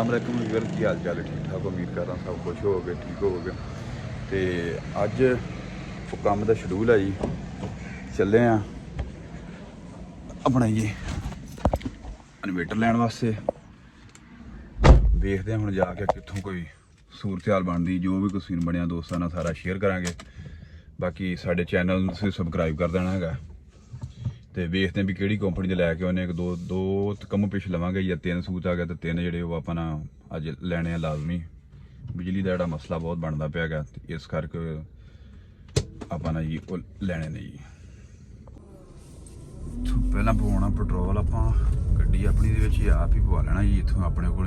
अस्सलाम वालेकुम वीर की हाल चाल है ठीक ठाक उम्मीद कर रहा सब खुश हो गए ठीक हो गए तो अज काम का शेड्यूल है जी चले अपना जी इन्वेटर लैन वास्ते देखते हैं हम जाके कितों कोई सूरत हाल बनती जो भी कुछ सीन बनया दोस्तों ने सारा शेयर करांगे बाकी साढ़े चैनल सबसक्राइब कर देना है तो वेखते हैं भी कि कंपनी के लैके उन्हें एक दो कम पिछ लवेंगे या 3 सूट आ गए तो 3 जोड़े वो अपना अज लैने लाजमी बिजली का जोड़ा मसला बहुत बनता पिया गया इस करके अपना जी वो लैने ने जी पहला पवाना पेट्रोल आप गड्डी अपनी आप ही पवा लेना जी इतों अपने को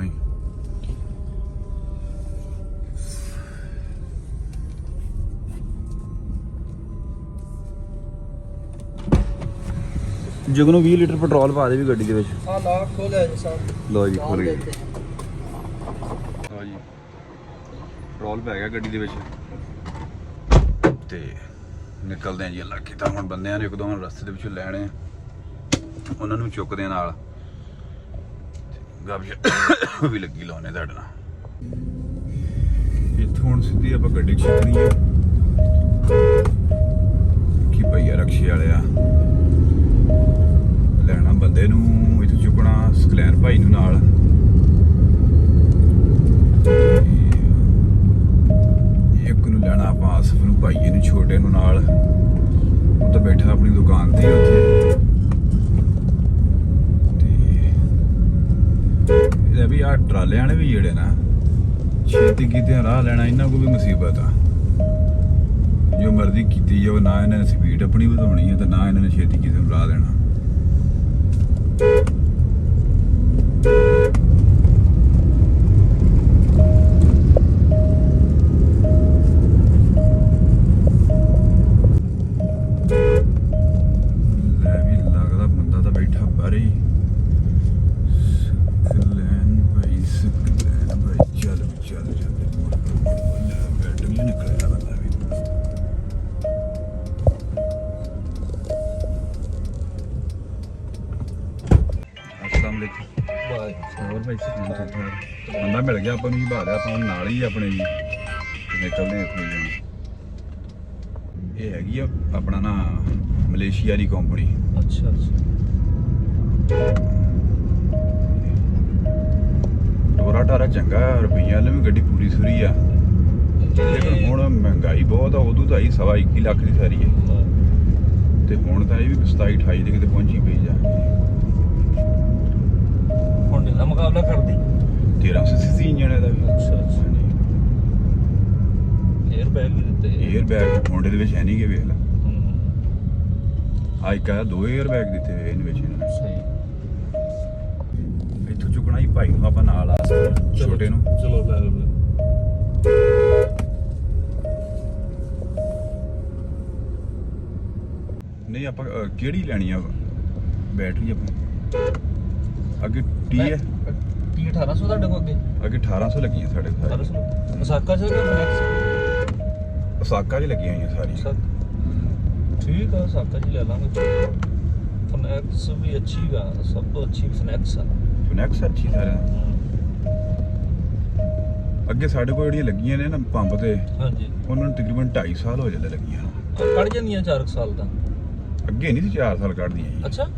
जगनू 20 लीटर पेट्रोल पा दे भी गड्डी लो जी खोल गए हाँ जी पेट्रोल पै गया गड्डी ते निकलते हैं जी अल्लाह किता हम बंदे एक दो रस्ते के लैने उन्होंने चुकते नाल गप भी लगी लाने तुहाडे नाल इत्थों हुण सीधी आपां गड्डी चुकनी है कि भैया रक्शे वाले लैना बंदे इतों चुकना सकलैन भाई नाल एक नूं लैना आप आसफ नूं भाईए छोटे नाल वो तो बैठा अपनी दुकान ते उत्थे भी आ ट्राले वाले भी जेड़े ना छेती कीते राह लैना इन्हां को भी मुसीबत आ जो मर्जी की जाओ ना इन्होंने स्पीड अपनी वधाउणी है तो ना इन्होंने छेती किसी को राह देना लगता बंदा तो बैठा बारे ही चल चल चल बैठ भी निकलेगा बंदा भी और भाई बंदा मिल गया अपन भादा अपन नाल ही अपने जी निकलते ये हैगी अपना ना मलेशिया की कंपनी अच्छा टोरा टारा चंगा रुपये भी गड्डी पूरी सुरी आ लेकिन हुण महंगाई बहुत आ उदों तो आई 21 लाख की सारी है तो हुण तो ये भी 27-28 के किते पहुंची पई जा मुकाबला कर दी 1300 सीसी इंजन है एयर बैग भी दिते एयर बैग होंडे दे विच है नहीं के वेख ला आई का 2 एयर बैग दिते हुए इन विच सही इथों चुकना ही भाई नूं आपां नाल आ छोटे नूं चलो ले नहीं आपां केड़ी लैनी आ बैटरी आपां अगे टी है टी 1800 ਤੁਹਾਡੇ ਕੋਲ अगे 1800 लगियां साढ़े 1800 ओसाका से फ्लैक्स ओसाका च लगी हुई सारी ठीक है ओसाका जी ले लांगे फ्लैक्स भी अच्छी है सब तो अच्छी फ्लैक्स है फ्लैक्स अच्छी सारे अगे साढ़े को ਜਿਹੜੀਆਂ ਲੱਗੀਆਂ ਨੇ ਨਾ ਪੰਪ ਤੇ ਹਾਂਜੀ ਉਹਨਾਂ ਨੂੰ ਤਕਰੀਬਨ 2.5 ਸਾਲ ਹੋ ਜਾਂਦੇ ਲੱਗੀਆਂ ਕੱਢ ਜਾਂਦੀਆਂ 4 ਸਾਲ ਦਾ ਅੱਗੇ ਨਹੀਂ ਸੀ 4 ਸਾਲ ਕੱਢਦੀਆਂ ਜੀ ਅੱਛਾ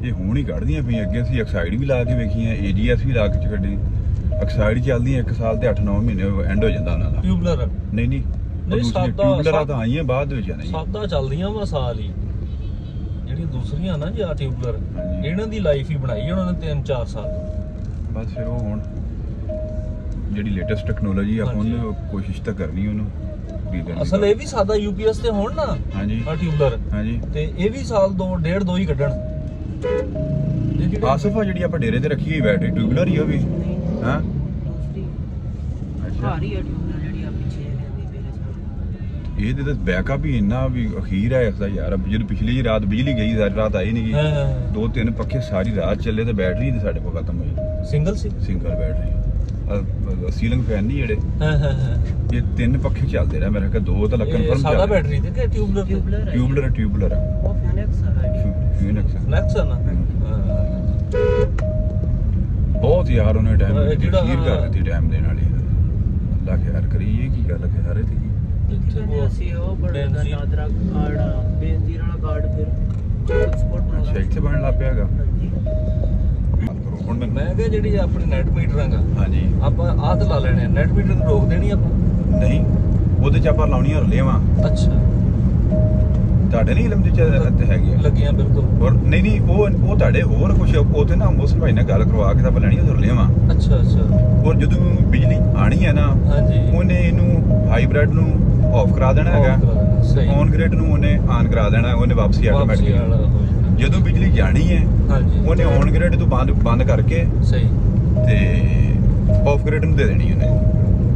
ਇਹ ਹੁਣ ਹੀ ਕੱਢਦੀਆਂ ਪਈਆਂ ਅੱਗੇ ਅਸੀਂ ਐਕਸਾਈਡ ਵੀ ਲਾ ਕੇ ਵੇਖੀਆਂ ਏਜੀਐਸ ਵੀ ਲਾ ਕੇ ਕੱਢੀ ਐਕਸਾਈਡ ਚੱਲਦੀਆਂ 1 ਸਾਲ ਤੇ 8-9 ਮਹੀਨੇ ਐਂਡ ਹੋ ਜਾਂਦਾ ਉਹਨਾਂ ਦਾ ਟਿਊਬਲਰ ਨਹੀਂ ਟਿਊਬਲਰਾਂ ਤਾਂ ਆਈਆਂ ਬਾਅਦ ਵਿੱਚ ਨਹੀਂ ਸਾਦਾ ਚੱਲਦੀਆਂ ਵਾ ਸਾਲ ਹੀ ਜਿਹੜੀਆਂ ਦੂਸਰੀਆਂ ਨਾ ਜੀ ਆ ਟਿਊਬਲਰ ਇਹਨਾਂ ਦੀ ਲਾਈਫ ਹੀ ਬਣਾਈ ਉਹਨਾਂ ਨੇ 3-4 ਸਾਲ ਬਸ ਫਿਰ ਉਹ ਹੁਣ ਜਿਹੜੀ ਲੇਟੈਸਟ ਟੈਕਨੋਲੋਜੀ ਆਪਾਂ ਉਹਨੂੰ ਕੋਸ਼ਿਸ਼ ਤਾਂ ਕਰਨੀ ਉਹਨੂੰ ਅਸਲ ਇਹ ਵੀ ਸਾਦਾ ਯੂਪੀਐਸ ਤੇ ਹੋਣ ਨਾ ਹਾਂਜੀ ਆ ਟਿਊਬਲਰ ਹਾਂਜੀ ਤੇ ਇਹ ਵੀ ਸਾਲ 2.5 ਹੀ ਕੱਢਣ ਆਸਫ ਆ ਜਿਹੜੀ ਆਪਾਂ ਡੇਰੇ ਤੇ ਰੱਖੀ ਹੋਈ ਬੈਟਰੀ ਟਿਊਬਲਰ ਹੀ ਉਹ ਵੀ ਹਾਂ ਅੱਛਾ ਭਾਰੀ ਹੈ ਟਿਊਬਲਰ ਜਿਹੜੀ ਆ ਪਿੱਛੇ ਰਹਿੰਦੀ ਮੇਰੇ ਸਾਹਮਣੇ ਇਹਦੇ ਤਾਂ ਬੈਕਅਪ ਹੀ ਇੰਨਾ ਵੀ ਅਖੀਰ ਹੈ ਇਸ ਦਾ ਯਾਰ ਜਦੋਂ ਪਿਛਲੀ ਰਾਤ ਬਿਜਲੀ ਗਈ ਸਾਰੀ ਰਾਤ ਆਈ ਨਹੀਂ ਗਈ 2-3 ਪੱਖੇ ਸਾਰੀ ਰਾਤ ਚੱਲੇ ਤੇ ਬੈਟਰੀ ਤੇ ਸਾਡੇ ਕੋਲ ਖਤਮ ਹੋਈ ਸਿੰਗਲ ਬੈਟਰੀ ਸੀਲਿੰਗ ਫੈਨ ਨਹੀਂ ਜਿਹੜੇ ਇਹ 3 ਪੱਖੇ ਚੱਲਦੇ ਰਹੇ ਮੇਰੇ ਕੋਲ 2 ਤਾਂ ਕਨਫਰਮ ਸਾਦਾ ਬੈਟਰੀ ਤੇ ਕਿ ਟਿਊਬਲਰ ਟਿਊਬਲਰ ਉਹ ਫੈਨੈਕਸ ਹੈ ਫੀਨਿਕਸ ਫਲੈਕਸ ਹੈ ਨਾ ਬਹੁਤ ਯਾਰ ਉਹਨੇ ਟਾਈਮ ਇਹ ਜਿਹੜਾ- ਖੀਰ ਕਰ ਦਿੱਤੀ ਟਾਈਮ ਦੇ ਨਾਲ ਹੀ ਅੱਲਾ ਖੈਰ ਕਰੀ ਇਹ ਕੀ ਗੱਲ ਹੈ ਸਾਰੇ ਤੇ ਇੱਥੇ ਉਹ ਅਸੀਂ ਉਹ ਬੜਾ ਬੈਂਜ਼ੀਨ। ਨਾਦਰਾ ਕਾਰਡ ਬੇਨਜ਼ੀਰ ਵਾਲਾ ਕਾਰਡ ਫਿਰ ਸਪੋਰਟ ਅੱਛਾ ਇੱਥੇ ਬਣਨ ਲੱਗ ਪਿਆਗਾ ਹੁਣ ਮੈਂ ਕਿਹਾ ਜਿਹੜੀ ਆਪਣੀ ਨੈਟ ਮੀਟਰਿੰਗ ਆ ਹਾਂਜੀ ਆਪਾਂ ਆਹ ਤੇ ਲਾ ਲੈਣੇ ਨੈਟ ਮੀਟਰਿੰਗ ਰੋਕ ਦੇਣੀ ਆਪਾਂ। ਨਹੀਂ ਉਹਦੇ ਚ ਆਪਾਂ ਲਾਉਣੀਆਂ ਰਲੇਵਾਂ ਅੱਛਾ ਤੁਹਾਡੇ ਨਹੀਂ ਇਲਮ ਦੇ ਚ ਇੱਥੇ ਹੈਗੀ ਆ। ਲੱਗੀਆਂ ਬਿਲਕੁਲ। ਹੋਰ ਨਹੀਂ ਨਹੀਂ ਉਹ ਤੁਹਾਡੇ ਹੋਰ ਕੁਝ ਉਥੇ ਨਾ ਮੋਸਨ ਭਾਈ ਨਾਲ ਗੱਲ ਕਰਵਾ ਕੇ ਤਾਂ ਆਪਾਂ ਲੈਣੀ ਉਹ ਰਲੇਵਾਂ ਅੱਛਾ ਅੱਛਾ ਔਰ ਜਦੋਂ ਬਿਜਲੀ ਆਣੀ ਹੈ ਨਾ ਹਾਂਜੀ ਉਹਨੇ ਇਹਨੂੰ ਹਾਈਬ੍ਰਿਡ ਨੂੰ ਆਫ ਕਰਾ ਦੇਣਾ ਹੈਗਾ ਸਹੀ ਔਨ ਗ੍ਰਿਡ ਨੂੰ ਉਹਨੇ ਆਨ ਕਰਾ ਦੇਣਾ ਉਹਨੇ ਵਾਪਸੀ ਵਾਪਸੀ ਆਟੋਮੈਟਿਕਲੀ ਵਾਲਾ ਹੋ ਜਾਣਾ। ਜਦੋਂ ਬਿਜਲੀ ਜਾਣੀ ਹੈ ਹਾਂਜੀ ਉਹਨੇ ਔਨ ਗ੍ਰਿਡ ਤੋਂ ਬੰਦ ਕਰਕੇ ਸਹੀ ਤੇ ਆਫ ਗ੍ਰਿਡ ਨੂੰ ਦੇ ਦੇਣੀ ਉਹਨੇ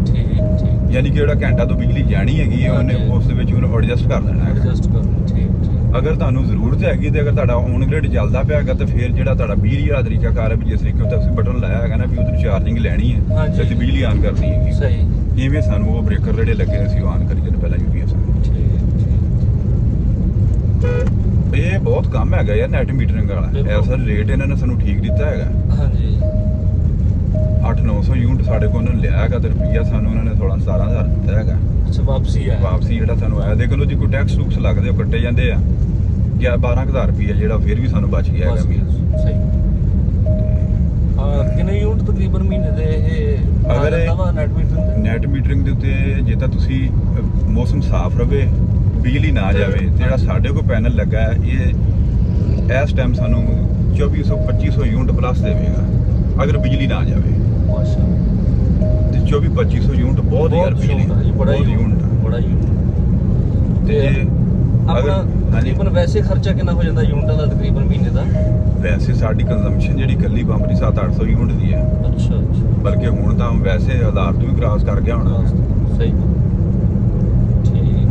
ਠੀਕ ਠੀਕ ਯਾਨੀ ਕਿ ਜਿਹੜਾ ਘੰਟਾ ਤੋਂ ਬਿਜਲੀ ਜਾਣੀ ਹੈਗੀ ਹੈ ਉਹਨੇ ਹਾਂਜੀ। ਉਸ ਦੇ ਵਿੱਚ ਉਹਨੂੰ ਐਡਜਸਟ ਕਰ ਦੇਣਾ ਹੈਗਾ ਐਡਜਸਟ ਕਰਨਾ ਠੀਕ ਠੀਕ ਅਗਰ ਤੁਹਾਨੂੰ ਜ਼ਰੂਰਤ ਹੈਗੀ ਤੇ ਅਗਰ ਤੁਹਾਡਾ ਔਨ ਗ੍ਰਿਡ ਚੱਲਦਾ ਪਿਆ ਹੈਗਾ ਤੇ ਫਿਰ ਜਿਹੜਾ ਤੁਹਾਡਾ ਬਿਜਲੀ ਵਾਲਾ ਤਰੀਕਾ ਕਾਰ ਹੈ ਵੀ ਜਿਸ ਤਰੀਕੇ ਉੱਤੇ ਤੁਸੀਂ ਬਟਨ ਲਾਇਆ ਹੈਗਾ ਨਾ ਵੀ ਉਧਰ ਚਾਰਜਿੰਗ ਲੈਣੀ ਹੈ ਹਾਂਜੀ। ਤੇ ਅਸੀਂ ਬਿਜਲੀ ਆਨ ਕਰਨੀ ਹੈਗੀ ਸਹੀ ਇਵੇਂ ਸਾਨੂੰ ਉਹ ਬ੍ਰੇਕਰ ਜਿਹੜੇ ਲੱਗੇ ਅਸੀਂ ਉਹ ਆਨ ਕਰੀ ਜਾਂਦੇ ਪਹਿਲਾਂ UPS ਠੀਕ ਇਹ ਬਹੁਤ ਕੰਮ ਹੈਗਾ ਯਾਰ ਨੈਟ ਮੀਟਰਿੰਗ ਵਾਲਾ ਬਿਲਕੁਲ। ਐਸਾ ਰੇਟ ਇਹਨਾਂ ਨੇ ਸਾਨੂੰ ਠੀਕ ਦਿੱਤਾ ਹੈਗਾ ਹਾਂਜੀ 8-900 ਯੂਨਿਟ ਸਾਡੇ ਕੋਲ ਉਹਨਾਂ ਨੇ ਲਿਆ ਹੈਗਾ ਤੇ ਰੁਪਈਆ ਸਾਨੂੰ ਉਹਨਾਂ ਨੇ 16-17,000 ਦਿੱਤਾ ਹੈਗਾ ਅੱਛਾ ਵਾਪਸੀ ਆ ਵਾਪਸੀ ਜਿਹੜਾ ਸਾਨੂੰ ਆਇਆ ਦੇਖੋ ਜੀ ਕੋਈ ਟੈਕਸ ਟੂਕਸ ਲੱਗਦੇ ਉਹ ਕੱਟੇ ਜਾਂਦੇ ਆ 12,000 ਰੁਪਈਆ ਜਿਹੜਾ ਫਿਰ ਵੀ ਸਾਨੂੰ ਬਚ ਗਿਆ ਹੈਗਾ ਮਹੀਨੇ ਸਹੀ ਕਿੰਨੇ ਯੂਨਿਟ ਤਕਰੀਬਨ ਮਹੀਨੇ ਦੇ ਇਹ ਅਗਰ ਇਹ- ਨੈਟ ਮੀਟਰਿੰਗ ਦੇ ਨੈਟ ਮੀਟਰਿੰਗ ਦੇ ਉੱਤੇ ਜੇ ਤਾਂ ਤੁਸੀਂ ਮੌਸਮ ਸਾਫ਼ ਰਵੇ ਬਿਜਲੀ ਨਾ ਜਾਵੇ ਤੇ ਜਿਹੜਾ ਸਾਡੇ ਕੋਲ ਪੈਨਲ ਲੱਗਾ ਹੈ ਇਹ ਇਸ ਟਾਈਮ ਸਾਨੂੰ 2400-2500 ਯੂਨਿਟ ਪਲੱਸ ਦੇਵੇਗਾ ਅਗਰ ਬਿਜਲੀ ਨਾ ਜਾਵੇ ਮਾਸ਼ਾਅੱਲਾ ਤੇ 24-2500 ਯੂਨਿਟ ਬਹੁਤ ਯਾਰ ਬਿਜਲੀ ਬੜਾ ਬਹੁਤ ਯੂਨਿਟ ਬੜਾ ਯੂਨਿਟ ਤੇ ਆਪਣਾ ਹਾਂਜੀ ਤਕਰੀਬਨ ਵੈਸੇ ਖਰਚਾ ਕਿੰਨਾ ਹੋ ਜਾਂਦਾ ਯੂਨਿਟਾਂ ਦਾ ਤਕਰੀਬਨ ਮਹੀਨੇ ਦਾ? ਵੈਸੇ ਸਾਡੀ ਕੰਜ਼ੰਪਸ਼ਨ ਜਿਹੜੀ ਕੱਲੀ ਪੰਪ ਦੀ 700-800 ਯੂਨਿਟ ਦੀ ਹੈ ਅੱਛਾ ਅੱਛਾ ਬਲਕਿ ਹੁਣ ਤਾਂ ਵੈਸੇ 1000 ਤੋਂ ਵੀ ਕ੍ਰਾਸ ਕਰ ਗਿਆ ਹੋਣਾ ਸਹੀ ਠੀਕ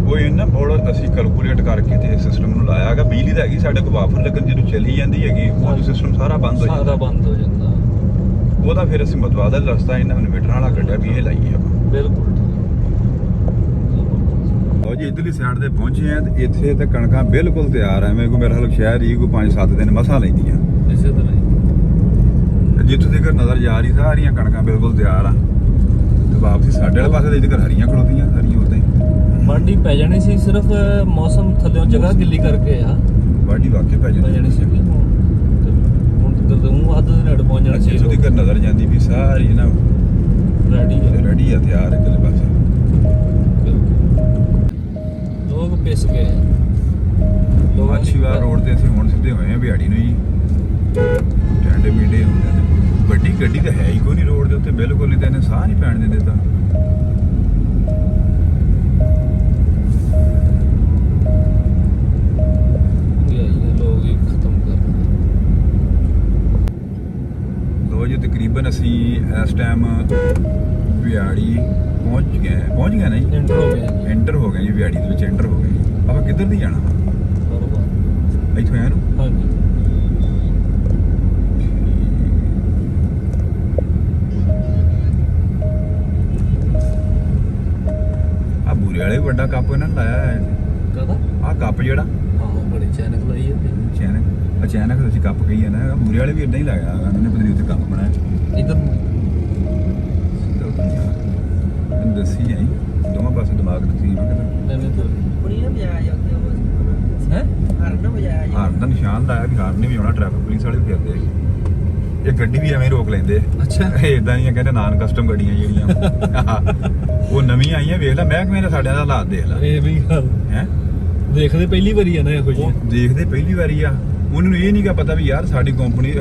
ਉਹ ਇਹਨਾਂ ਬਹੁਤ ਅਸੀਂ ਕੈਲਕੂਲੇਟ ਕਰਕੇ ਤੇ ਸਿਸਟਮ ਨੂੰ ਲਾਇਆ ਹੈਗਾ ਬਿਜਲੀ ਤਾਂ ਹੈਗੀ ਸਾਡੇ ਕੋਲ ਵਾਫਰ ਲੱਗਣ ਜਦੋਂ ਚਲੀ ਜਾਂਦੀ ਹੈਗੀ ਉਹ ਸਿਸਟਮ ਸਾਰਾ ਬੰਦ ਹੋ ਸਾਰਾ ਜਾਂਦਾ ਬੰਦ ਹੋ ਜਾਂਦਾ ਉਹਦਾ ਫਿਰ ਅਸੀਂ ਮਤਵਾਦਲ ਰਸਤਾ ਇਹਨਾਂ ਨੂੰ ਇਨਵੇਟਰ ਵਾਲਾ ਕੱਢਿਆ ਵੀ ਇਹ ਲਾਈਏ ਆਪਾਂ ਬਿਲਕੁਲ ਲਓ ਜੀ ਇਧਰਲੀ ਸਾਈਡ ਤੇ ਪਹੁੰਚੇ ਆ ਤੇ ਇੱਥੇ ਤੇ ਕਣਕਾਂ ਬਿਲਕੁਲ ਤਿਆਰ ਐ ਮੇਰੇ ਕੋ ਮੇਰੇ ਹਾਲ ਸ਼ਹਿਰ ਹੀ ਕੋਈ 5-7 ਦਿਨ ਮਸਾਂ ਲੈਂਦੀਆਂ ਇਸੇ ਤਰ੍ਹਾਂ ਹੀ ਤੇ ਜਿੱਥੋਂ ਤੱਕ ਨਜ਼ਰ ਜਾ ਰਹੀ ਸਾਰੀਆਂ ਕਣਕਾਂ ਬਿਲਕੁਲ ਤਿਆਰ ਆ ਤੇ ਵਾਪਸੀ ਸਾਡੇ ਵਾਲੇ ਪਾਸੇ ਤੇ ਇੱਧਰ ਹਰੀਆਂ ਖਲੋਤੀਆਂ ਸਾਰੀਆਂ ਉਦਾਂ ਹੀ ਮੰਡੀ ਪੈ ਜਾਣੀ ਸੀ ਸਿਰਫ ਮੌਸਮ ਥੱਲੇ ਜਗ੍ਹਾ ਗਿੱਲੀ ਕਰਕੇ ਆ ਵਾਢੀ ਵਾਕੇ ਪੈ ਪੈ ਜਾਣੀ ਸੀ ਵੀ ਹੁਣ ਤੱਕ ਤਾਂ ਉਹ ਹੱਦ ਦੇ ਨੇੜੇ ਪਹੁੰਚ ਜਾਣਾ ਸੀ ਜਿੱਥੋਂ ਤੱਕ ਨਜ਼ਰ ਜਾਂਦੀ ਵੀ ਸਾਰੀ ਨਾ ਰੈਡੀ ਹੈ ਰੈਡੀ ਆ ਤਿਆਰ ਇਧਰਲੇ ਪਾਸੇ ਲੋਕ ਪਿਸ ਗਏ ਲੋਕਾਂ ਦੀ- ਮਾਛੀਵਾਲ ਰੋਡ ਤੇ ਅਸੀਂ ਹੁਣ ਸਿੱਧੇ ਹੋਏ ਆ ਬਿਹਾੜੀ ਨੂੰ ਜੀ ਟੈਂਡੇ ਮੀਡੇ ਹੁੰਦੇ ਨੇ ਵੱਡੀ ਗੱਡੀ ਤਾਂ ਹੈ ਹੀ ਕੋਈ ਨਹੀਂ ਰੋਡ ਦੇ ਉੱਤੇ ਬਿਲਕੁਲ ਨਹੀਂ ਤੇ ਇਹਨੇ ਸਾਹ ਨਹੀਂ ਪੈਣ ਦਿੰਦੇ ਤਾਂ ਲੋਕ ਹੀ ਖਤਮ ਕਰ ਲੋ ਜੀ ਤਕਰੀਬਨ ਅਸੀਂ ਇਸ ਟਾਈਮ ਬਿਹਾੜੀ ਪਹੁੰਚ ਗਏ ਨਾ ਜੀ ਐਂਟਰ ਹੋ ਗਏ ਐਂਟਰ ਹੋ ਗਏ ਜੀ ਬਿਹਾੜੀ ਦੇ ਵਿੱਚ ਐਂਟਰ ਹੋ ਗਏ ਆਪਾਂ ਕਿੱਧਰ ਦੀ ਜਾਣਾ ਬਰੋਬਰ ਇੱਥੋਂ ਆਇਆ ਨੂੰ ਹਾਂਜੀ ਆ ਬੂਰੇ ਵਾਲੇ ਵੱਡਾ ਕੱਪ ਇਹਨਾਂ ਨੇ ਲਾਇਆ ਹੈ ਕਹਦਾ ਆ ਕੱਪ ਜਿਹੜਾ ਆਹੋ ਬੜੀ ਚੈਨਕ ਲਾਈ ਹੈ ਅਚਾਨਕ ਅਸੀਂ ਕੱਪ ਕਹੀ ਆ ਨਾ ਬੂਰੇ ਵਾਲੇ ਵੀ ਇਦਾਂ ਹੀ ਲਾਇਆ ਉਹਨਾਂ ਨੇ ਪਤਰੀ ਉੱਤੇ ਕੱਪ ਬਣਾਇਆ ਇਧਰ ਮੈਨੂੰ ਦੱਸੀ ਆਈ ਦੋਵਾਂ ਪਾਸੇ ਦਿਮਾਗ ਦੱਸੀ ਮੈਂ ਕਹਿੰਦਾ ਲੈਣੇ ਤੋਂ ਕੁੜੀਆਂ ਵਜਾਇਆ ਜਾਂਦੇ ਉਹ ਹੈ ਹਰਨ ਵਜਾਇਆ ਜਾਂਦਾ ਹਾਰਨ ਦਾ ਨਿਸ਼ਾਨ ਲਾਇਆ ਵੀ ਹਾਰਨ ਨਹੀਂ ਵਜਾਉਣਾ ਟ੍ਰੈਫਿਕ ਪੁਲਿਸ ਵਾਲੇ ਵੀ ਫਿਰਦੇ ਆ। ਇਹ ਗੱਡੀ ਵੀ ਐਵੇਂ ਹੀ ਰੋਕ ਲੈਂਦੇ ਅੱਛਾ ਇਦਾਂ ਦੀਆਂ ਕਹਿੰਦੇ ਨਾਨ ਕਸਟਮ ਗੱਡੀਆਂ ਜਿਹੜੀਆਂ ਉਹ ਨਵੀਆਂ ਆਈਆਂ ਵੇਖ ਲੈ ਮਹਿਕਮੇ ਨੇ ਸਾਡੇ ਦਾ ਹਾਲਾਤ ਦੇਖ ਲੈ ਇਹ ਵੀ ਗੱਲ ਹੈ ਦੇਖਦੇ ਪਹਿਲੀ ਵਾਰੀ ਆ ਨਾ ਇਹੋ ਉਹ ਜਿਹੀ ਦੇਖਦੇ ਪਹਿਲੀ ਵਾਰੀ ਆ ਉਹਨਾਂ ਨੂੰ ਇਹ ਨਹੀਂਗਾ ਪਤਾ ਵੀ ਯਾਰ ਸਾਡੀ ਕੰਪਨੀ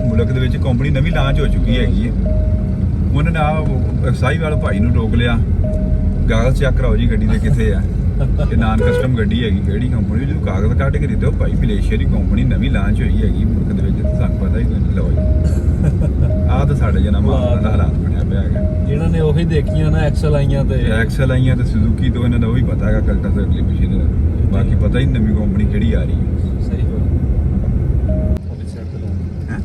ਮੁਲਕ ਦੇ ਵਿੱਚ ਕੰਪਨੀ ਨਵੀਂ ਲਾਂਚ ਹੋ ਚੁੱਕੀ ਹੈਗੀ ਹੈ ਉਹਨਾਂ ਨੇ ਆ ਸਾਈ ਵਾਲੇ ਭਾਈ ਨੂੰ ਰੋਕ ਲਿਆ ਕਾਗਜ਼ ਚੈੱਕ ਕਰਾਓ ਜੀ ਗੱਡੀ ਦੇ ਕਿੱਥੇ ਆ ਇਹ ਨਾਨ ਕਸਟਮ ਗੱਡੀ ਹੈਗੀ ਕਿਹੜੀ ਕੰਪਨੀ ਜਦੋਂ ਕਾਗਜ਼ ਕੱਢ ਕੇ ਦਿੱਤੇ ਉਹ ਭਾਈ ਮਲੇਸ਼ੀਆ ਦੀ ਕੰਪਨੀ ਨਵੀਂ ਲਾਂਚ ਹੋਈ ਹੈਗੀ ਮੁਲਕ ਦੇ ਵਿੱਚ ਤੇ ਸਾਨੂੰ ਪਤਾ ਹੀ ਕੋਈ ਨਹੀਂ ਲਓ ਜੀ ਆਹ ਤਾਂ ਸਾਡੇ ਜਨਾ ਮਾਮਲਾ ਦਾ ਹਾਲਾਤ ਬਣਿਆ ਪਿਆ ਹੈਗਾ ਇਹਨਾਂ ਨੇ ਉਹੀ ਦੇਖੀਆਂ ਨਾ ਐਕਸਲ ਆਈਆਂ ਤੇ ਐਕਸਲ ਆਈਆਂ ਤੇ ਸੁਜ਼ੂਕੀ ਤੋਂ ਇਹਨਾਂ ਦਾ ਉਹ ਵੀ ਪਤਾ ਹੈਗਾ ਕਲਟਾ ਤੋਂ ਅਗਲੀ ਪਿਛੇ ਦਾ ਬਾਕੀ ਪਤਾ ਹੀ ਨਵੀਂ ਕੰਪਨੀ ਕਿਹੜੀ ਆ ਰਹੀ ਹੈ ਸਹੀ ਗੱਲ ਉਹ ਸਾਈਡ ਤੇ ਲਾ ਹੈ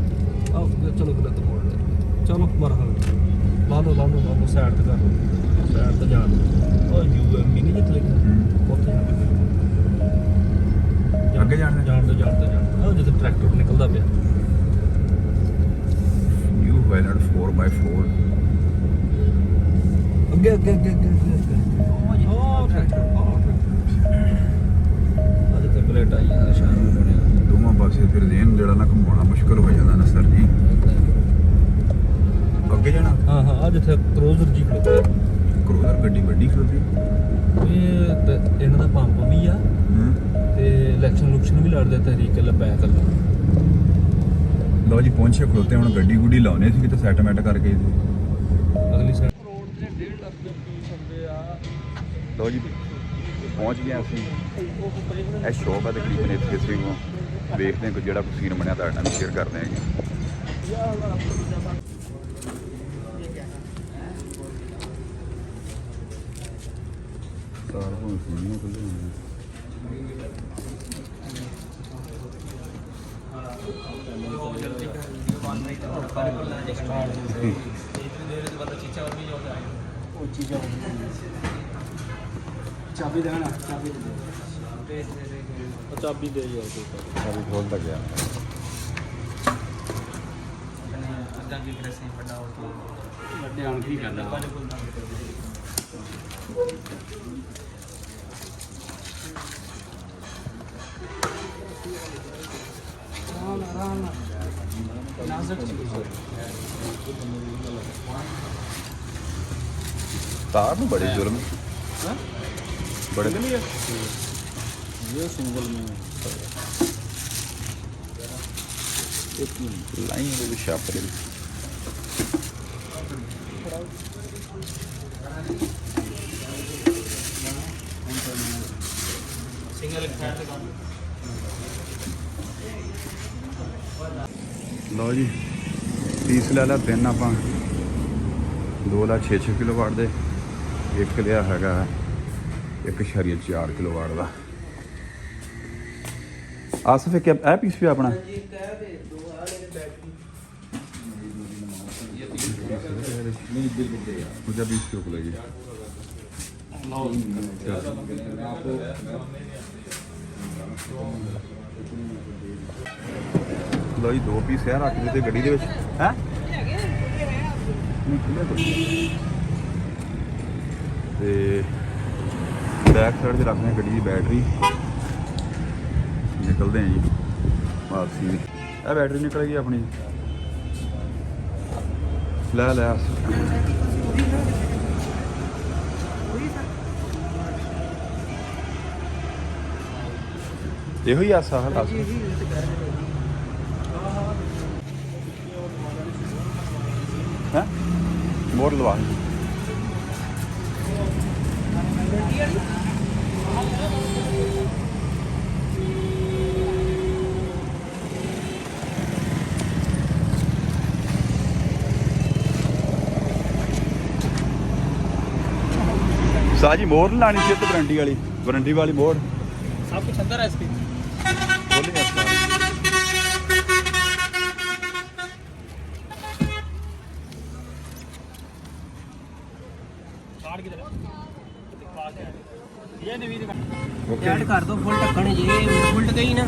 ਆਹ ਚਲੋ ਗਲਤ ਮੋੜ ਲੈ ਚਲੋ ਮਰਹਬਾ ਲਾ ਲਓ ਸਾਈਡ ਤੇ ਕਰ ਲਓ ਸਾਈਡ ਤੇ ਜਾਣ ਉਹ ਯੂਐਮਈ ਨਹੀਂ ਜਿੱਥੇ ਲਿਖਿਆ ਉੱਥੇ ਅੱਗੇ ਜਾਣ ਦੇ। ਜਾਣ ਤੋਂ ਉਹ ਜਿੱਥੇ ਟਰੈਕਟਰ ਨਿਕਲਦਾ ਪਿਆ ਵਾਇਲਟ 4x4 ਅੱਗੇ ਅੱਗੇ ਅੱਗੇ ਅੱਗੇ ਉਹ ਟਰੈਕਟਰ ਅੱਜ ਤੇ ਪਲੇਟ ਆਈ ਆ ਸ਼ਾਮ ਨੂੰ ਬਣਿਆ ਦੋਵਾਂ ਪਾਸੇ ਫਿਰ ਜ਼ੇਨ ਜਿਹੜਾ ਨਾ ਘੁਮਾਉਣਾ ਮੁਸ਼ਕਲ ਹੋ ਜਾਂਦਾ ਨਾ ਸਰ ਜੀ ਅੱਗੇ ਜਾਣਾ ਹਾਂ ਹਾਂ ਅੱਜ ਇੱਥੇ ਕਰੋਜ਼ਰ ਜੀ ਖੜੋਤੇ ਕਰੂਜ਼ਰ ਗੱਡੀ ਵੱਡੀ ਖਲੋਤੀ ਇਹ ਤੇ ਇਹਨਾਂ ਦਾ ਪੰਪ ਵੀ ਆ ਤੇ ਇਲੈਕਸ਼ਨ ਲੁਕਸ਼ਨ ਵੀ ਲੜਦੇ ਤਹਿਰੀਕ ਲੱਪੈ ਕਰ ਲਓ ਜੀ ਪਹੁੰਚੇ ਖਲੋਤੇ ਹੁਣ ਗੱਡੀ ਗੁੱਡੀ ਲਾਉਣੇ ਸੀ ਕਿਤੇ ਸੈਟਮੈਂਟ ਕਰਕੇ ਅਗਲੀ ਸਾਈਡ ਰੋਡ ਤੇ 1.5 ਲੱਖ ਦੇ ਪੀ ਸਕਦੇ ਆ ਲਓ ਜੀ ਪਹੁੰਚ ਗਏ ਅਸੀਂ ਇਹ ਸ਼ੋਪ ਹੈ ਤਕਰੀਬਨ ਇੱਥੇ ਅਸੀਂ ਵੇਖਦੇ ਹਾਂ ਕਿ ਜਿਹੜਾ ਕੋਈ ਸੀਨ ਬਣਿਆ ਤੁਹਾਡੇ ਨਾਲ ਸ਼ੇਅਰ ਕਰਦੇ ਹਾਂ ਸਾਰ ਹੋਂ ਸੁਣੀਆਂ ਕੱਲੇ ਚਾਬੀ ਦੇਣਾ ਚਾਬੀ ਚਾਬੀ ਦੇ ਯਾਰ ਸਾਰੀ ਖੋਲ ਤਾਂ ਗਿਆ ਅੱਗਾ ਕੀ ਕਰੇ ਸੀ ਵੱਡਾ ਹੋ ਕੇ ਵੱਡੇ ਆਣ ਕੀ ਕਰਦਾ ਆਰਾਮ ਨਾਜ਼ੁਕ ਚੀਜ਼ ਤਾਰ ਨੂੰ ਬੜੇ ਜ਼ੁਲਮ बड़े ये सिंगल में लाइन में भी शाप रही सिंगल साइड से लो जी पीस ला ला तीन आप 2.6 किलोवाट दे एक लिया हैगा 1.4 किलोवाट का आसिफ क्या है पीस भी अपना मुझे पीस क्यों लगी लो जी 2 पीस है रख दिते गड्डी दे विच हैं ते बैक साइड से रखने गड्डी की बैटरी निकलते हैं जी वापसी यह बैटरी निकल गई अपनी लै लै यो ही आसा है मोर लवा साजी मोर लानी चाहिए तो वारंटी वाली मोर सब कुछ अंदर है इसके ऐड कर दो फुल ढक्कन जे उल्ट गई ना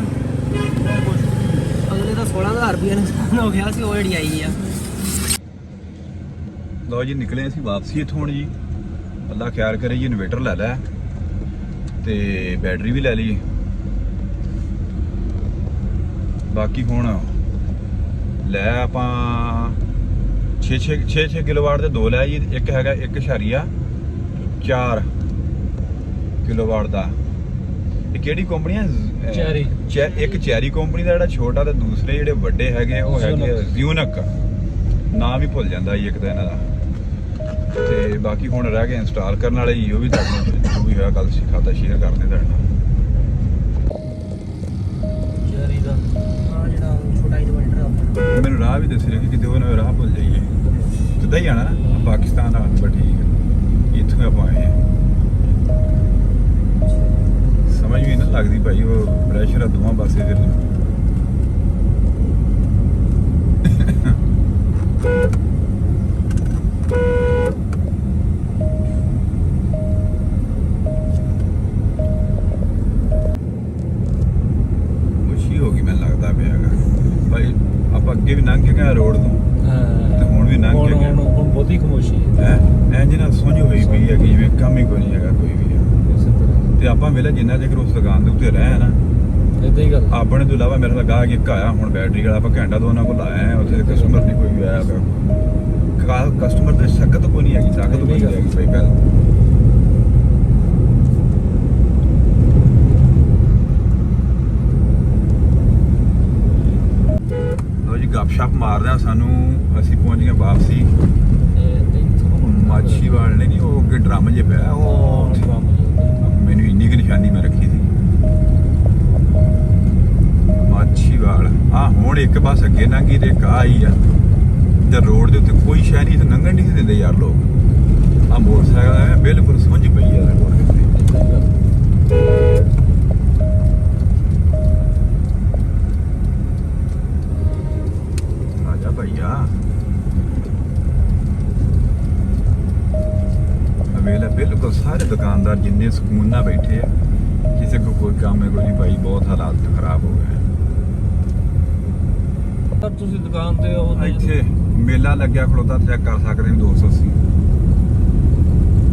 अगले तो 16,000 रुपया नुकसान हो गया सी ओडी आई है लो जी निकले असीं वापसी इत्थों हुण जी अल्लाह ख्याल करे जी इन्वेटर लै लै ते बैटरी भी लै ली बाकी हुण लै आपां 6 किलोवाट दे 2 लै जी एक हैगा 1.4 किलोवाट ਦਾ ਇਹ ਕਿਹੜੀ ਕੰਪਨੀ ਹੈ ਚੈਰੀ ਇੱਕ ਚੈਰੀ ਕੰਪਨੀ ਦਾ ਜਿਹੜਾ ਛੋਟਾ ਤੇ ਦੂਸਰੇ ਜਿਹੜੇ ਵੱਡੇ ਹੈਗੇ ਉਹ ਹੈਗੇ ਜ਼ਿਊਨਕ ਨਾਮ ਹੀ ਭੁੱਲ ਜਾਂਦਾ ਜੀ ਇੱਕ ਤਾਂ ਇਹਨਾਂ ਦਾ ਤੇ ਬਾਕੀ ਹੁਣ ਰਹਿ ਗਏ ਇੰਸਟਾਲ ਕਰਨ ਵਾਲੇ ਜੀ ਉਹ ਵੀ ਤੁਹਾਨੂੰ ਜੋ ਵੀ ਹੋਇਆ ਕੱਲ ਸਿਖਾਤਾ ਸ਼ੇਅਰ ਕਰਦੇ ਤੁਹਾਡੇ ਨਾਲ ਚੈਰੀ ਦਾ ਆ ਜਿਹੜਾ ਛੋਟਾ ਇਨਵਰਟਰ ਆ ਮੈਨੂੰ ਰਾਹ ਵੀ ਦੱਸ ਰਿਹਾ ਕਿ ਕਿਤੇ ਉਹ ਨਾ ਰਾਹ ਭੁੱਲ ਜਾਈਏ ਸਿੱਧਾ ਹੀ ਆਣਾ ਨਾ ਪਾਕਿਸਤਾਨ ਆ ਬਟ ਠੀਕ ਹੈ ਇੱਥੋਂ ਆਪਾਂ ਆਏ ਹਾਂ समझ भी ना लगती भाई वो प्रेशर है दोवां पासे फिर मुश्किल होगी मैं लगता पे भाई आप अगे भी लंघ के गए रोड तो हाँ ਜ਼ਿੰਦਗੀ ਹੈਗੀ ਜਿਵੇਂ ਕੰਮ ਹੀ ਕੋਈ ਨਹੀਂ ਹੈਗਾ ਕੋਈ ਵੀ ਆ। ਇਸੇ ਤਰ੍ਹਾਂ ਤੇ ਆਪਾਂ ਵੇਲੇ ਜਿੰਨਾ ਚਿਰ ਉਸ ਦੁਕਾਨ ਦੇ ਉੱਤੇ ਰਹੇ ਨਾ ਇਦਾਂ ਹੀ ਗੱਲ ਆਪਣੇ ਤੋਂ ਇਲਾਵਾ ਮੇਰੇ ਨਾਲ ਗਾਹਕ ਇੱਕ ਆਇਆ ਹੁਣ ਬੈਟਰੀ ਵਾਲਾ ਆਪਾਂ ਘੰਟਾ ਤੋਂ ਉਹਨਾਂ ਕੋਲ ਆਇਆ ਹੈ, ਉੱਥੇ ਕਸਟਮਰ ਨਹੀਂ ਕੋਈ ਵੀ ਆਇਆ ਕਸਟਮਰ ਤੇ ਸ਼ੱਕਤ ਕੋਈ ਨਹੀਂ ਹੈਗੀ, ਤਾਕਤ ਕੋਈ ਨਹੀਂ ਹੈਗੀ ਭਾਈ ਗੱਲ। ਲੋ ਜੀ ਗੱਪਸ਼ਪ ਮਾਰਦੇ ਆ, ਸਾਨੂੰ ਅਸੀਂ ਪਹੁੰਚ ਗਏ ਵਾਪਸੀ ਮਾਛੀਵਾਲ ਨੇ, ਨਹੀਂ ਉਹ ਅੱਗੇ ਡਰਮ ਜੇ ਪਿਆ ਉਹ ਉੱਥੇ। ਮੈਨੂੰ ਇੰਨੀ ਕੁ ਨਿਸ਼ਾਨੀ ਮੈਂ ਰੱਖੀ ਸੀ ਮਾਛੀਵਾਲ। ਆ ਹੁਣ ਇੱਕ ਬੱਸ ਅੱਗੇ ਲੰਘੀ ਤੇ ਇੱਕ ਆਈ ਆ ਤੇ ਰੋਡ ਦੇ ਉੱਤੇ ਕੋਈ ਸ਼ੈ ਨਹੀਂ ਤੇ ਲੰਘਣ ਨਹੀਂ ਸੀ ਦਿੰਦੇ ਯਾਰ ਲੋਕ। ਆ ਮੋਟਰਸਾਈਕਲ ਐ ਬਿਲਕੁਲ ਸੁੰਝ ਪਈ ਆ ਰੋਡ ਦੇ ਉੱਤੇ। ਆ ਜਾ ਭਈਆ ਵੇਲੇ ਬਿਲਕੁਲ ਸਾਰੇ ਦੁਕਾਨਦਾਰ ਜਿੰਨੇ ਸਕੂਨ ਨਾਲ ਬੈਠੇ ਆ, ਕਿਸੇ ਕੋ ਕੋਈ ਕੰਮ ਹੈ ਕੋਈ ਨਹੀਂ ਭਾਈ, ਬਹੁਤ ਹਾਲਾਤ ਖਰਾਬ ਹੋ ਗਏ। ਪਰ ਤੁਸੀਂ ਦੁਕਾਨ ਤੇ ਉਹ ਇੱਥੇ ਮੇਲਾ ਲੱਗਿਆ ਖੜੋਤਾ ਚੈੱਕ ਕਰ ਸਕਦੇ ਹੋ 280।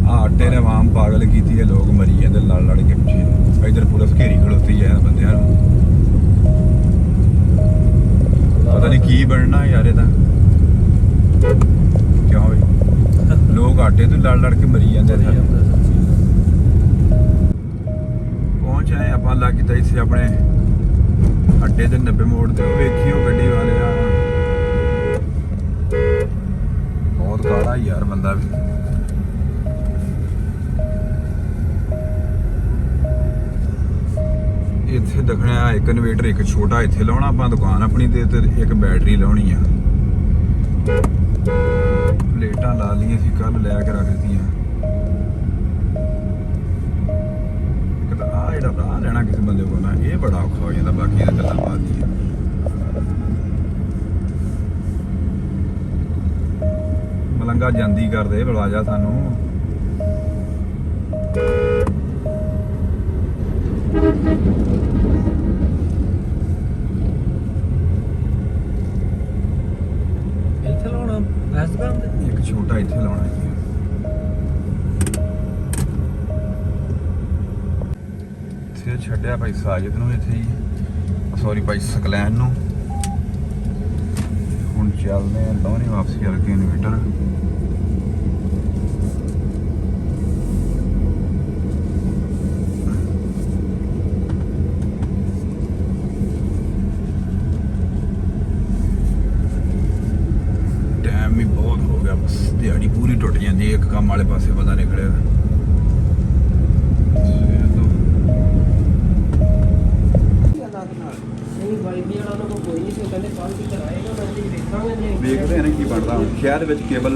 ਆ ਆਟੇ ਨੇ ਆਵਾਮ ਪਾਗਲ ਕੀਤੀ ਹੈ, ਲੋਕ ਮਰੀ ਜਾਂਦੇ ਲੜ ਲੜ ਕੇ ਪਿੱਛੇ। ਇਧਰ ਪੁਲਿਸ ਘੇਰੀ ਖੜੋਤੀ ਹੈ ਬੰਦਿਆਂ ਨੂੰ, ਪਤਾ ਨਹੀਂ ਕੀ ਬਣਨਾ ਯਾਰ ਇਹਦਾ। ਕਿਉਂ ਬਈ ਲੋਕ ਆਟੇ ਤੋਂ ਲੜ ਲੜ ਕੇ ਮਰੀ ਜਾਂਦੇ ਨੇ। ਪਹੁੰਚ ਆਏ ਆਪਾਂ, ਲਾ ਕੀਤਾ ਇੱਥੇ ਆਪਣੇ ਅੱਡੇ ਦੇ 90 ਮੋੜ ਤੇ। ਉਹ ਵੇਖਿਓ ਗੱਡੀ ਵਾਲੇ ਆ, ਬਹੁਤ ਕਾਲਾ ਯਾਰ ਬੰਦਾ ਵੀ। ਇੱਥੇ ਦਿਖਣਾ ਇੱਕ ਇਨਵੇਟਰ, ਇੱਕ ਛੋਟਾ ਇੱਥੇ ਲਾਉਣਾ ਆਪਾਂ ਦੁਕਾਨ ਆਪਣੀ ਦੇ ਤੇ ਇੱਕ ਬੈਟਰੀ ਲਾਉਣੀ ਆ। ਪਲੇਟਾਂ ਲਾ ਲਈਆਂ ਸੀ ਕੱਲ, ਲੈ ਕੇ ਰੱਖ ਦਿੱਤੀਆਂ। ਇੱਕ ਤਾਂ ਆ ਜਿਹੜਾ ਭਰਾ ਲੈਣਾ ਕਿਸੇ ਬੰਦੇ ਕੋਲ ਨਾ, ਇਹ ਬੜਾ ਔਖਾ ਹੋ ਜਾਂਦਾ। ਬਾਕੀ ਇਹ ਗੱਲਾਂ ਬਾਤ ਦੀਆਂ। ਮਲੰਗਾ ਜਾਂਦੀ ਕਰਦੇ ਬੁਲਾ ਜਾ ਸਾਨੂੰ। ਇੱਥੇ ਲਾਉਣਾ ਐਸ ਦੁਕਾਨ ਤੇ ਇੱਕ ਛੋਟਾ ਇੱਥੇ ਲਾਉਣਾ ਜੀ। ਇੱਥੇ ਛੱਡਿਆ ਭਾਈ ਸਾਜਿਦ ਨੂੰ ਇੱਥੇ ਹੀ, ਸੌਰੀ ਭਾਈ ਸਕਲੈਨ ਨੂੰ। ਹੁਣ ਚੱਲਦੇ ਆ ਦੋਨੇ ਵਾਪਸੀ ਕਰਕੇ ਇਨਵੇਟਰ। ਟਾਈਮ ਵੀ ਬਹੁਤ ਹੋ ਗਿਆ, ਬਸ ਦਿਹਾੜੀ ਪੂਰੀ ਟੁੱਟ ਜਾਂਦੀ ਹੈ, ਇੱਕ ਕੰਮ ਵਾਲੇ ਪਾਸੇ ਪਤਾ ਨਿਕਲਿਆ। ਨਹੀਂ ਵਾਈਫਾਈ ਵਾਲਾ ਉਹਨਾਂ ਕੋਲ ਕੋਈ ਨਹੀਂ ਸੀ, ਕਹਿੰਦੇ ਕੱਲ ਦੀ ਕਰਾਏਗਾ, ਮੈਂ ਜੀ ਦੇਖਾਂਗੇ ਜੇ ਵੇਖਦੇ ਆ ਨਾ ਕੀ ਬਣਦਾ ਹੁਣ। ਸ਼ਹਿਰ ਦੇ ਵਿੱਚ ਕੇਬਲ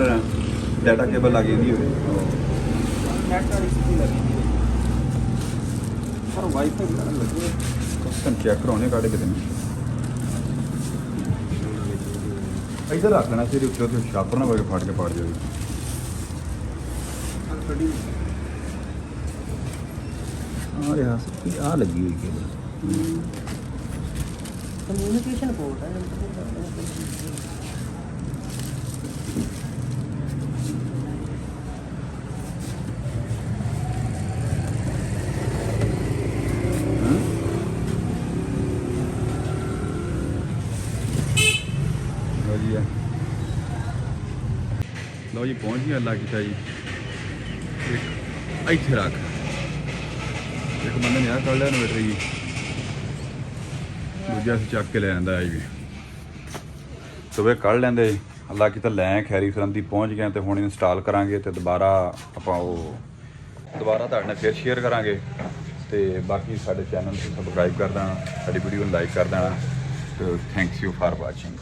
ਡਾਟਾ ਕੇਬਲ ਲੱਗ ਜਾਂਦੀ ਹੋਵੇ, ਨੈਟ ਵਾਲੀ ਸਿੱਧੀ ਲੱਗੀ ਸੀ। ਪਰ ਵਾਈਫਾਈ ਨਾਲ ਲੱਗੇ ਕਸਟਮ ਚੈੱਕ ਕਰਾਉਣੇ ਕਾੜੇ ਕਿਤੇ ਇੱਧਰ ਰੱਖ ਲੈਣਾ ਸੀ ਉੱਤੇ, ਉੱਤੇ ਛਾਪਰ ਨਾ ਹੋਵੇ ਫੜ ਕੇ ਪਾੜ ਜਾਵੇ। ਆ ਰਿਹਾ ਸੀ ਆ ਲੱਗੀ ਹੋਈ ਕੇਬਲ। ਕਮਿਊਨੀਕੇਸ਼ਨ ਪੋਰਟ ਹੈ। ਵਧੀਆ ਲਓ ਜੀ ਪਹੁੰਚ ਗਏ। ਅੱਲਾ ਕੀਤਾ ਜੀ, ਇੱਕ ਇੱਥੇ ਰੱਖ। ਇੱਕ ਬੰਦੇ ਨੇ ਆ ਕੱਢ ਲਿਆ ਇਨਵੇਟਰ ਜੀ, ਦੂਜਾ ਅਸੀਂ ਚੱਕ ਕੇ ਲੈ ਆਂਦਾ ਜੀ। ਸਵੇਰੇ ਕੱਢ ਲੈਂਦੇ, ਅੱਲਾ ਕੀਤਾ ਲੈ ਖੈਰੀ ਸਰੰਦੀ ਪਹੁੰਚ ਗਏ ਤੇ ਹੁਣ ਇੰਸਟਾਲ ਕਰਾਂਗੇ ਤੇ ਦੁਬਾਰਾ ਆਪਾਂ ਉਹ ਤੁਹਾਡੇ ਨਾਲ ਫਿਰ ਸ਼ੇਅਰ ਕਰਾਂਗੇ। ਤੇ ਬਾਕੀ ਸਾਡੇ ਚੈਨਲ ਨੂੰ ਸਬਸਕ੍ਰਾਈਬ ਕਰ ਦੇਣਾ, ਸਾਡੀ ਵੀਡੀਓ ਨੂੰ ਲਾਈਕ ਕਰ ਦੇਣਾ। ਤੇ ਥੈਂਕਸ ਯੂ ਫਾਰ ਵਾਚਿੰਗ।